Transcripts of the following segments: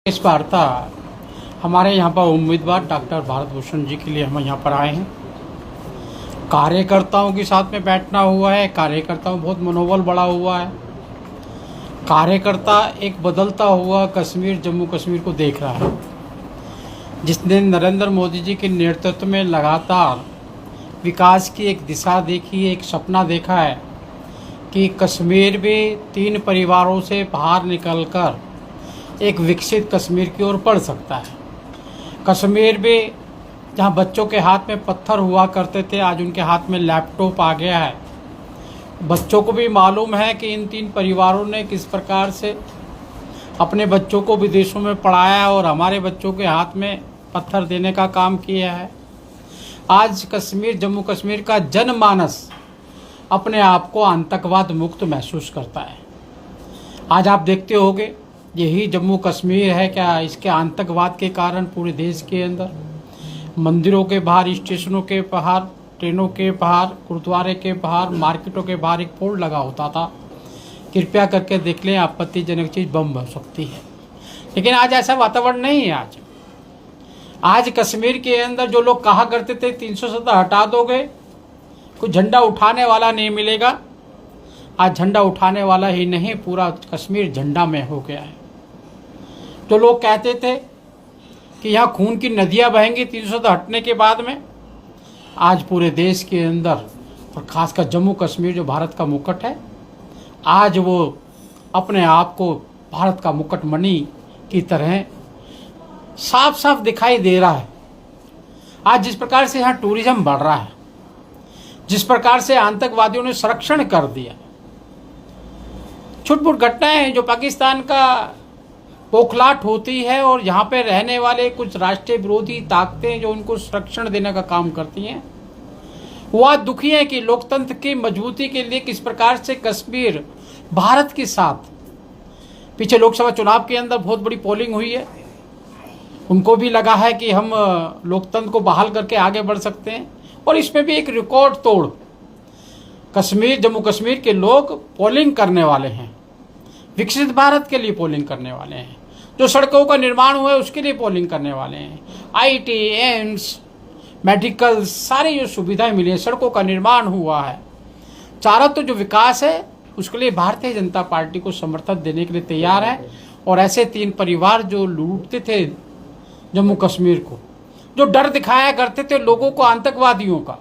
इस वार्ता हमारे यहाँ पर उम्मीदवार डॉक्टर भारत भूषण जी के लिए हम यहाँ पर आए हैं। कार्यकर्ताओं के साथ में बैठना हुआ है। कार्यकर्ताओं बहुत मनोबल बढ़ा हुआ है। कार्यकर्ता एक बदलता हुआ कश्मीर, जम्मू कश्मीर को देख रहा है, जिसने नरेंद्र मोदी जी के नेतृत्व में लगातार विकास की एक दिशा देखी, एक सपना देखा है कि कश्मीर भी 3 परिवारों से बाहर निकलकर एक विकसित कश्मीर की ओर बढ़ सकता है। कश्मीर भी जहां बच्चों के हाथ में पत्थर हुआ करते थे, आज उनके हाथ में लैपटॉप आ गया है। बच्चों को भी मालूम है कि इन 3 परिवारों ने किस प्रकार से अपने बच्चों को विदेशों में पढ़ाया और हमारे बच्चों के हाथ में पत्थर देने का काम किया है। आज कश्मीर, जम्मू कश्मीर का जनमानस अपने आप को आतंकवाद मुक्त महसूस करता है। आज आप देखते होंगे यही जम्मू कश्मीर है क्या, इसके आतंकवाद के कारण पूरे देश के अंदर मंदिरों के बाहर, स्टेशनों के बाहर, ट्रेनों के बाहर, गुरुद्वारे के बाहर, मार्केटों के बाहर एक बोर्ड लगा होता था, कृपया करके देख लें, आपत्तिजनक चीज़ बम हो सकती है। लेकिन आज ऐसा वातावरण नहीं है। आज कश्मीर के अंदर जो लोग कहा करते थे 370 हटा दोगे, कोई झंडा उठाने वाला नहीं मिलेगा, आज झंडा उठाने वाला ही नहीं, पूरा कश्मीर झंडा में हो गया है। तो लोग कहते थे कि यहाँ खून की नदियाँ बहेंगी 370 हटने के बाद में, आज पूरे देश के अंदर और खासकर जम्मू कश्मीर जो भारत का मुकुट है, आज वो अपने आप को भारत का मुकुटमणि की तरह साफ साफ दिखाई दे रहा है। आज जिस प्रकार से यहाँ टूरिज्म बढ़ रहा है, जिस प्रकार से आतंकवादियों ने संरक्षण कर दिया, छुटपुट घटनाएं जो पाकिस्तान का पोखलाट होती है और यहाँ पे रहने वाले कुछ राष्ट्रीय विरोधी ताकतें जो उनको संरक्षण देने का काम करती हैं, वो आज दुखी है कि लोकतंत्र की मजबूती के लिए किस प्रकार से कश्मीर भारत के साथ, पीछे लोकसभा चुनाव के अंदर बहुत बड़ी पोलिंग हुई है, उनको भी लगा है कि हम लोकतंत्र को बहाल करके आगे बढ़ सकते हैं, और इसमें भी एक रिकॉर्ड तोड़ कश्मीर, जम्मू कश्मीर के लोग पोलिंग करने वाले हैं, विकसित भारत के लिए पोलिंग करने वाले हैं, जो सड़कों का निर्माण हुआ है उसके लिए पोलिंग करने वाले हैं, आईटी, एम्स, मेडिकल, सारी जो सुविधाएं मिली हैं, सड़कों का निर्माण हुआ है, चारों तो जो विकास है उसके लिए भारतीय जनता पार्टी को समर्थन देने के लिए तैयार है। और ऐसे 3 परिवार जो लूटते थे जम्मू कश्मीर को, जो डर दिखाया करते थे लोगों को आतंकवादियों का,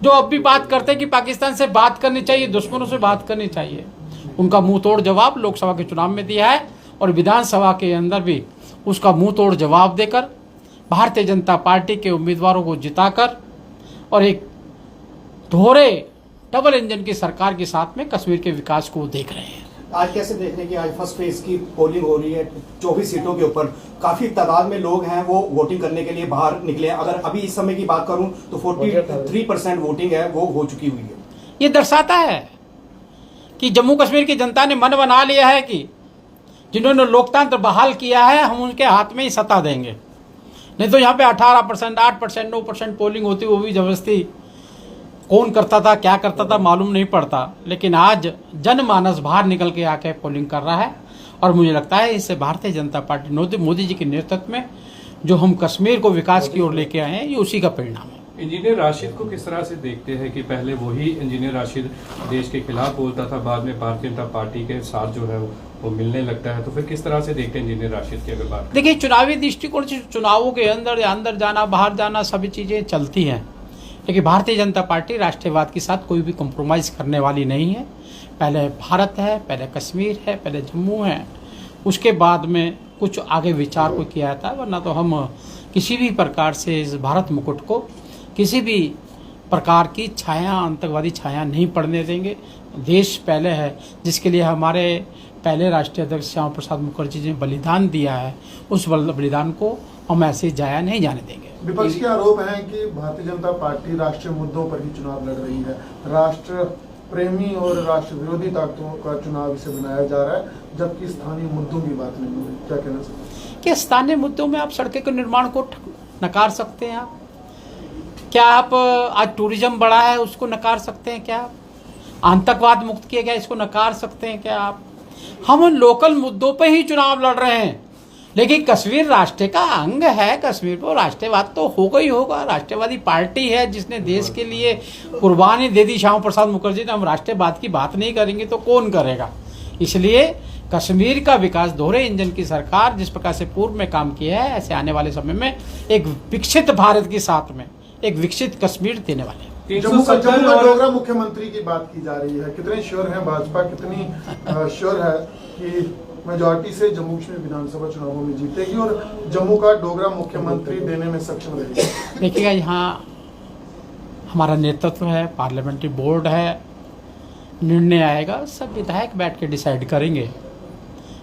जो अब भी बात करते हैं कि पाकिस्तान से बात करनी चाहिए, दुश्मनों से बात करनी चाहिए, उनका मुंह तोड़ जवाब लोकसभा के चुनाव में दिया है और विधानसभा के अंदर भी उसका मुंह तोड़ जवाब देकर भारतीय जनता पार्टी के उम्मीदवारों को जिताकर और एक दोहरे डबल इंजन की सरकार के साथ में कश्मीर के विकास को देख रहे हैं। आज कैसे देख रहे हैं कि आज फर्स्ट फेज की पोलिंग हो रही है 24 सीटों के ऊपर, काफी तादाद में लोग हैं वो वोटिंग करने के लिए बाहर निकले हैं। अगर अभी इस समय की बात करूं तो 43% वोटिंग है वो हो चुकी हुई है। ये दर्शाता है कि जम्मू कश्मीर की जनता ने मन बना लिया है कि जिन्होंने लोकतंत्र बहाल किया है हम उनके हाथ में ही सत्ता देंगे। नहीं तो यहाँ पे 18%, 8%, 9% पोलिंग होती, वो भी जबरदस्ती कौन करता था, क्या करता था मालूम नहीं पड़ता। लेकिन आज जनमानस बाहर निकल के आके पोलिंग कर रहा है और मुझे लगता है इससे भारतीय जनता पार्टी मोदी जी के नेतृत्व में जो हम कश्मीर को विकास की ओर लेके आए हैं, ये उसी का परिणाम है। इंजीनियर राशिद को किस तरह से देखते हैं कि पहले वही इंजीनियर राशिद देश के खिलाफ बोलता था, बाद में भारतीय जनता पार्टी के साथ जो है वो मिलने लगता है, तो फिर किस तरह से देखते हैं इंजीनियर राशिद की अगर बात? देखिए, चुनावी दृष्टिकोण से चुनावों के अंदर जाना, बाहर जाना, सभी चीज़ें चलती हैं, लेकिन भारतीय जनता पार्टी राष्ट्रवाद के साथ कोई भी कॉम्प्रोमाइज़ करने वाली नहीं है। पहले भारत है, पहले कश्मीर है, पहले जम्मू है, उसके बाद में कुछ आगे विचार को किया जाता है, वरना तो हम किसी भी प्रकार से इस भारत मुकुट को किसी भी प्रकार की छाया, आतंकवादी छाया नहीं पड़ने देंगे। देश पहले है, जिसके लिए हमारे पहले राष्ट्रीय अध्यक्ष श्यामा प्रसाद मुखर्जी जी ने बलिदान दिया है, उस बलिदान को हम ऐसे जाया नहीं जाने देंगे। विपक्ष के आरोप हैं कि भारतीय जनता पार्टी राष्ट्रीय मुद्दों पर ही चुनाव लड़ रही है, राष्ट्र प्रेमी और राष्ट्र विरोधी ताकतों का चुनाव इसे बनाया जा रहा है, जबकि स्थानीय मुद्दों की बात नहीं हो रही। क्या कहना चाहिए? क्या स्थानीय मुद्दों में आप सड़कों के निर्माण को नकार सकते हैं? क्या आप आज टूरिज्म बढ़ा है उसको नकार सकते हैं? क्या आतंकवाद मुक्त किया गया इसको नकार सकते हैं? क्या आप? हम उन लोकल मुद्दों पे ही चुनाव लड़ रहे हैं। लेकिन कश्मीर राष्ट्र का अंग है। कश्मीर को राष्ट्रवाद तो होगा ही होगा। राष्ट्रवादी पार्टी है जिसने देश के लिए कुर्बानी दे दी श्यामा प्रसाद मुखर्जी ने। हम राष्ट्रवाद की बात नहीं करेंगे तो कौन करेगा। इसलिए कश्मीर का विकास दोहरे इंजन की सरकार जिस प्रकार से पूर्व में काम किया है, ऐसे आने वाले समय में एक विकसित भारत के साथ में एक विकसित कश्मीर देने वाले हैं। जम्मू का 370 और डोगरा मुख्यमंत्री की बात की जा रही है, कितने श्योर हैं भाजपा, कितनी श्योर है कि मेजॉरिटी से जम्मू कश्मीर विधानसभा चुनावों में जीतेगी और जम्मू का डोगरा मुख्यमंत्री देने में सक्षम रहेगी? देखिएगा, यहाँ हमारा नेतृत्व है, पार्लियामेंट्री बोर्ड है, निर्णय आएगा, सब विधायक बैठ के डिसाइड करेंगे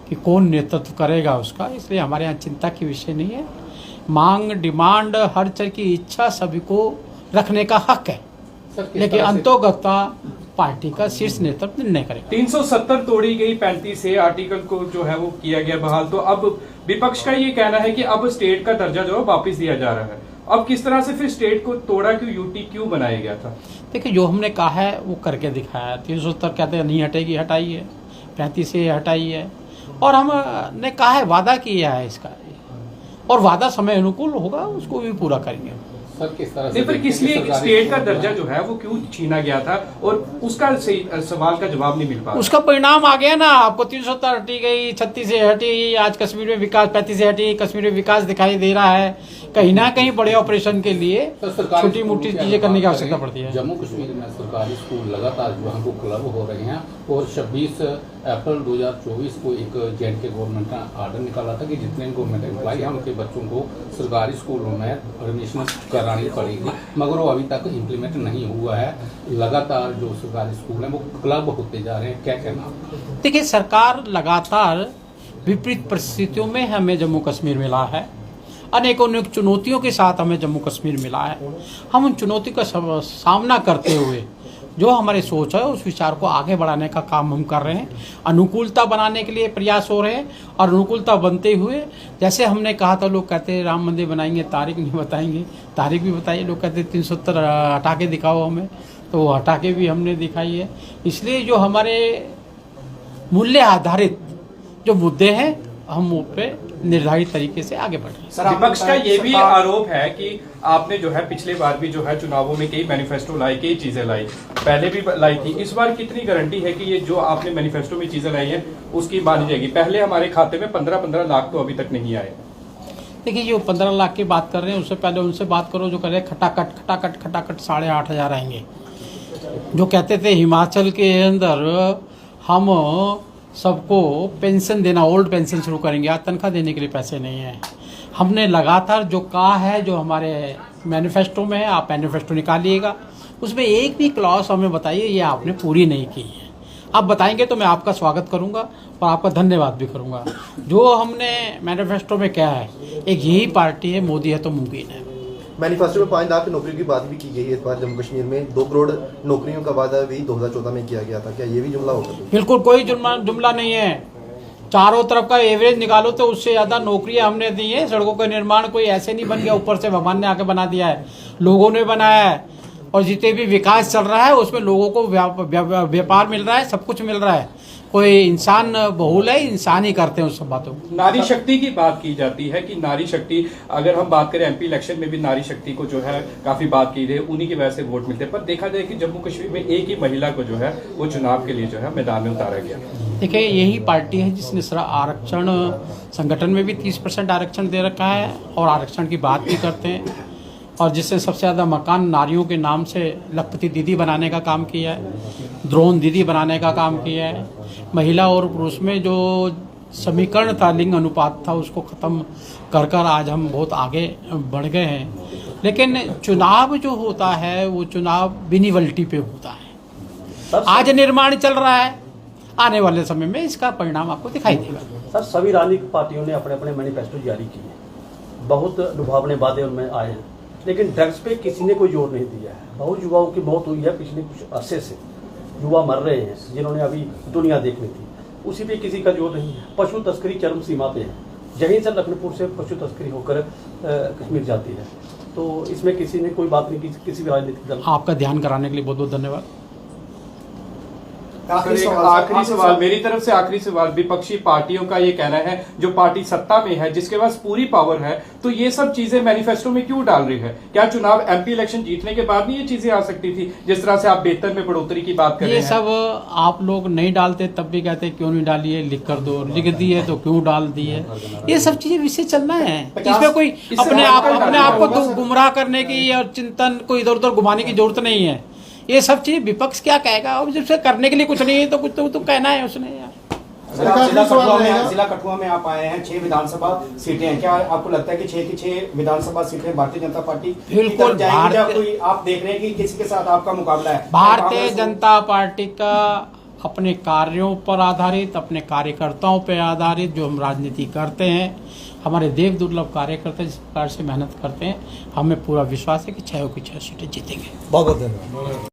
कि कौन नेतृत्व करेगा उसका। इसलिए हमारे यहाँ चिंता की विषय नहीं है। मांग, डिमांड, हर तरह की इच्छा सभी को रखने का हक है, लेकिन अंतोगत्ता पार्टी का शीर्ष नेतृत्व निर्णय करेगा। 370 तोड़ी गई, 35 से आर्टिकल को जो है वो किया गया बहाल। तो अब विपक्ष का ये कहना है कि अब स्टेट का दर्जा जो है वापस दिया जा रहा है। अब किस तरह से फिर स्टेट को तोड़ा क्यों, यूटी क्यों बनाया गया था? देखिए, जो हमने कहा है वो करके दिखाया। 370 कहते हैं नहीं हटेगी, हटाइए। 35 से हटाइए। और हमने कहा है, वादा किया है इसका, और वादा समय अनुकूल होगा उसको भी पूरा करेंगे। सर किस तरह से नहीं, पर किस लिए स्टेट का दर्जा जो है वो क्यों छीना गया था और उसका सही सवाल का जवाब नहीं मिल पा रहा। उसका परिणाम आ गया ना आपको। 370 हटी गई, 36 से हटी, आज कश्मीर में विकास, 35 से हटी, कश्मीर में विकास दिखाई दे रहा है। कहीं ना कहीं बड़े ऑपरेशन के लिए छोटी मोटी चीजें करने की आवश्यकता पड़ती है। जम्मू कश्मीर में सरकारी स्कूल लगातार जो है वो क्लब हो रहे हैं और 26 अप्रैल 2024 को एक जेएंडके गवर्नमेंट ने आर्डर निकाला था कि जितने गवर्नमेंट एम्प्लॉय हैं उनके बच्चों को सरकारी स्कूलों में एडमिशन करानी पड़ेगी, मगर वो अभी तक इम्प्लीमेंट नहीं हुआ है। लगातार जो सरकारी स्कूल हैं वो क्लब होते जा रहे हैं, क्या कहना आपका? देखिए, सरकार लगातार विपरीत परिस्थितियों में हमें जम्मू कश्मीर मिला है। अनेकों चुनौतियों के साथ हमें जम्मू कश्मीर मिला है। हम उन चुनौतियों का सामना करते हुए जो हमारी सोच है उस विचार को आगे बढ़ाने का काम हम कर रहे हैं। अनुकूलता बनाने के लिए प्रयास हो रहे हैं और अनुकूलता बनते हुए, जैसे हमने कहा था, लोग कहते हैं राम मंदिर बनाएंगे, तारीख नहीं बताएंगे, तारीख भी बताइए। लोग कहते हैं 370 हटा के दिखाओ हमें, तो वो हटा के भी हमने दिखाई है। इसलिए जो हमारे मूल्य आधारित जो मुद्दे हैं हम उन पे निर्धारित तरीके से आगे बढ़ रहे हैं। विपक्ष का ये भी आरोप है कि आपने जो है पिछले बार भी जो है चुनावों में कई मैनिफेस्टो लाई, कई चीजें लाई, पहले भी लाई थी। इस बार कितनी गारंटी है कि ये जो आपने मैनिफेस्टो में चीजें लाई है उसकी मानी जाएगी? पहले हमारे खाते में 15-15 लाख तो अभी तक नहीं आए। देखिए, जो 15 लाख की बात कर रहे हैं उससे पहले उनसे बात करो जो कह रहे हैं खटाखट 8,500 आएंगे। जो कहते थे हिमाचल के अंदर हम सबको पेंशन देना, ओल्ड पेंशन शुरू करेंगे, आज तनख्वाह देने के लिए पैसे नहीं है। हमने लगातार जो कहा है, जो हमारे मैनिफेस्टो में है, आप मैनिफेस्टो निकालिएगा, उसमें एक भी क्लॉज हमें बताइए ये आपने पूरी नहीं की है। आप बताएंगे तो मैं आपका स्वागत करूंगा और आपका धन्यवाद भी करूंगा। जो हमने मैनिफेस्टो में क्या है, एक यही पार्टी है, मोदी है तो मुमकिन है। मैनिफेस्टो में 5 लाख नौकरियों की बात भी की गई है। इस बार जम्मू कश्मीर में 2 करोड़ नौकरियों का वादा भी 2014 में किया गया था, क्या ये भी जुमला होगा? बिल्कुल कोई जुमला नहीं है। चारों तरफ का एवरेज निकालो तो उससे ज़्यादा नौकरियां हमने दी हैं। सड़कों का निर्माण कोई ऐसे नहीं बन गया ऊपर से भगवान ने आके बना दिया है, लोगों ने बनाया है। और जितने भी विकास चल रहा है उसमें लोगों को व्यापार मिल रहा है, सब कुछ मिल रहा है। कोई इंसान बहुल है, इंसान ही करते हैं उस सब बातों को। नारी शक्ति की बात की जाती है कि नारी शक्ति, अगर हम बात करें एमपी इलेक्शन में भी नारी शक्ति को जो है काफी बात की गई, उन्हीं की वजह से वोट मिलते हैं। पर देखा जाए कि जम्मू कश्मीर में एक ही महिला को जो है वो चुनाव के लिए जो है मैदान में उतारा गया। देखिए, यही पार्टी है जिसने सारा आरक्षण, संगठन में भी 30% आरक्षण दे रखा है और आरक्षण की बात भी करते हैं, और जिससे सबसे ज़्यादा मकान नारियों के नाम से लखपति दीदी बनाने का काम किया है, द्रोण दीदी बनाने का काम किया है। महिला और पुरुष में जो समीकरण था, लिंग अनुपात था, उसको ख़त्म कर कर आज हम बहुत आगे बढ़ गए हैं। लेकिन चुनाव जो होता है वो चुनाव बिनीवल्टी पे होता है। आज निर्माण चल रहा है, आने वाले समय में इसका परिणाम आपको दिखाई देगा। सर, सभी राजनीतिक पार्टियों ने अपने अपने मैनिफेस्टो जारी किए हैं, बहुत लुभावने वादे उनमें आए हैं, लेकिन ड्रग्स पे किसी ने कोई जोर नहीं दिया है। बहुत युवाओं की मौत हुई है पिछले कुछ अरसे से, युवा मर रहे हैं जिन्होंने अभी दुनिया देखनी थी, उसी पे किसी का जोर नहीं है। पशु तस्करी चरम सीमा पे है, यहीं से लखनपुर से पशु तस्करी होकर कश्मीर जाती है। तो इसमें किसी ने कोई बात नहीं की, किसी भी राजनीतिक दल। आपका ध्यान कराने के लिए बहुत बहुत धन्यवाद। आखिरी सर, एक सवाल, आखिरी सवाल मेरी तरफ से, आखिरी सवाल। विपक्षी पार्टियों का ये कहना है, जो पार्टी सत्ता में है, जिसके पास पूरी पावर है, तो ये सब चीजें मैनिफेस्टो में क्यों डाल रही है? क्या चुनाव एमपी इलेक्शन जीतने के बाद नहीं ये चीजें आ सकती थी? जिस तरह से आप वेतन में बढ़ोतरी की बात कर रहे ये हैं। सब आप लोग नहीं डालते तब भी कहते क्यों नहीं डालिए, लिख कर दो, लिख दिए तो क्यों डाल दिए। ये सब चीजें विषय चलना है, इसमें कोई अपने आप को गुमराह करने की और चिंतन को इधर उधर घुमाने की जरूरत नहीं है। ये सब चीज विपक्ष क्या कहेगा, और जब से करने के लिए कुछ नहीं है तो कुछ तो कहना है उसने यार। सर, आप जिला कठुआ में आप आए हैं, 6 विधानसभा सीटें हैं, क्या आपको लगता है कि 6 की 6 विधानसभा सीटें भारतीय जनता पार्टी की बिल्कुल तरफ जाएंगी, या कोई आप देख रहे हैं कि किसी के साथ आपका मुकाबला है? भारतीय जनता पार्टी का अपने कार्यों पर आधारित, अपने कार्यकर्ताओं पर आधारित, जो हम राजनीति करते हैं, हमारे देव दुर्लभ कार्यकर्ता जिस प्रकार से मेहनत करते हैं, हमें पूरा विश्वास है कि 6 की 6 सीटें जीतेंगे। बहुत बहुत धन्यवाद।